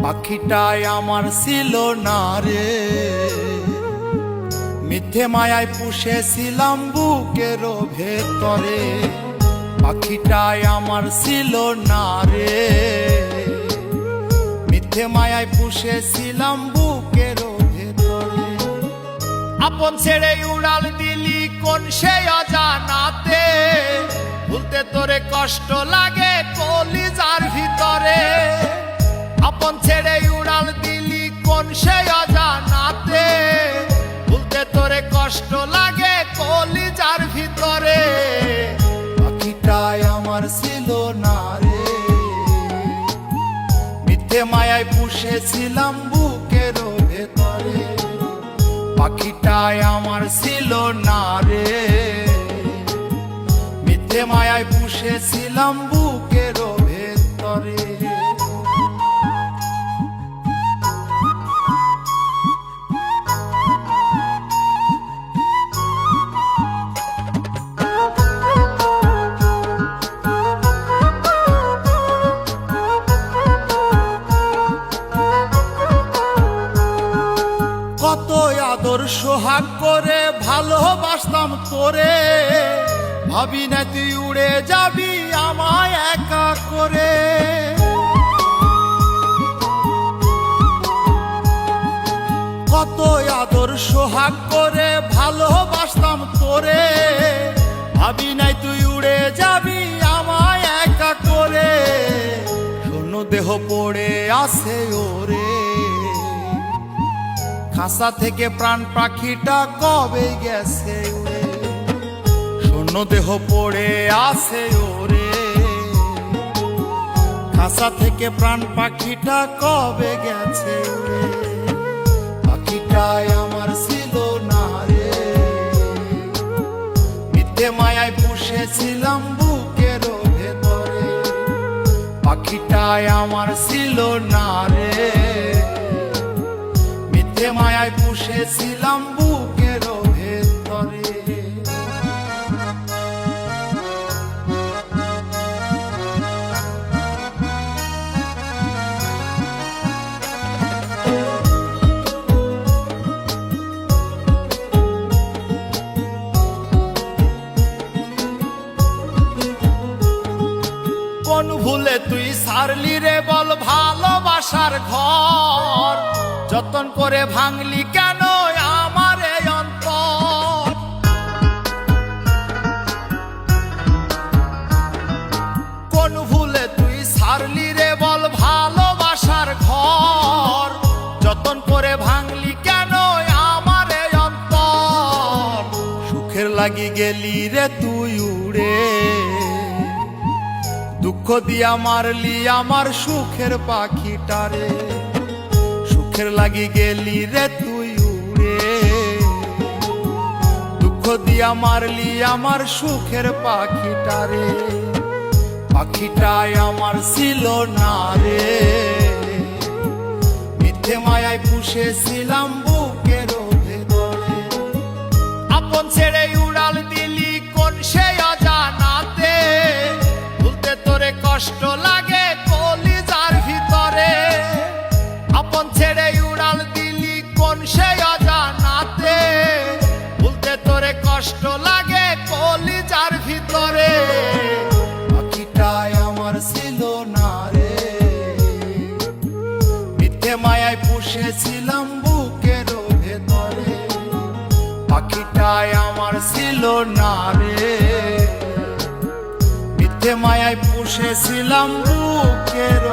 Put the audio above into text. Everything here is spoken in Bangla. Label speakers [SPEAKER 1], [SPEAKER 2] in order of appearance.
[SPEAKER 1] পাখিটাই আমার ছিল না রে, মিথ্যে মায়ায় পুষেছিলাম বুকের ভেতরে। পাখিটাই আমার ছিল না রে, মিথ্যে মায়ায় পুষেছিলাম বুকের ভেতরে। আপন ছেড়ে উড়াল দিলি কোন সে অজানাতে, ভুলতে তোরে কষ্ট লাগে কলিজার ভিতরে। আপন ছেড়ে উড়াল দিলি কোন সে অজানাতে, ভুলতে তোরে কষ্ট লাগে কলিজার ভিতরে। পাখিটাই আমার ছিল না রে, মিথ্যে মায়ায় পুষেছিলাম বুকের ভেতরে। পাখিটাই আমার ছিল না রে, মিথ্যে মায়ায় পুষেছিলাম বুকের ভেতরে। কত আদর সোহাগ করে ভালোবাসতাম তোরে, ভাবি না তুই উড়ে যাবি আমায় একা করে। কত আদর সোহাগ করে ভালোবাসতাম তোরে, ভাবি নাই তুই উড়ে যাবি আমায় একা করে। শূন্য দেহ পড়ে আছে ওরে, খাঁচা থেকে প্রাণ পাখিটা কবে গেছে উড়ে। শূন্য দেহ পড়ে আছে ওরে, খাঁচা থেকে প্রাণ পাখিটা কবে গেছে উড়ে। পাখিটাই আমার ছিল না রে, মিথ্যে মায়ায় পুষেছিলাম বুকের ভেতরে। পাখিটাই আমার ছিল না রে, মিথ্যে মায়ায় পুষেছিলাম বুকের ভেতরে। কোন ভুলে তুই সারলি রে বল ভালোবাসার ঘর, যতন করে ভাঙলি কেন আমার এই অন্তর। কোন ভুলে তুই সারলি রে বল ভালোবাসার ঘর, যতন করে ভাঙলি কেন আমার এই অন্তর। সুখের লাগি গেলি রে তুই উড়ে, দুঃখ দিয়া মারলি আমার সুখের পাখিটারে। সুখের লাগি গেলি রে তুই উড়ে, দুঃখ দিয়া মারলি আমার সুখের পাখিটারে। পাখিটাই আমার ছিল না রে, মিথ্যে মায়ায় পুষেছিলাম বুকের ভেতরে। আপন ছেড়ে উড়াল দিলি কোন সে অজানাতে, ভুলতে তোরে কষ্ট লাগে কলিজার ভিতরে। আপন ছেড়ে উড়াল দিলি কোন সে অজানাতে, ভুলতে তোরে কষ্ট লাগে কলিজার ভিতরে। পাখিটাই আমার ছিল না রে, মিথ্যে মায়ায় পুষেছিলাম বুকের ভেতরে। পাখিটাই আমার ছিল না রে, মিথ্যে মায়ায় পুষেছিলাম বুকের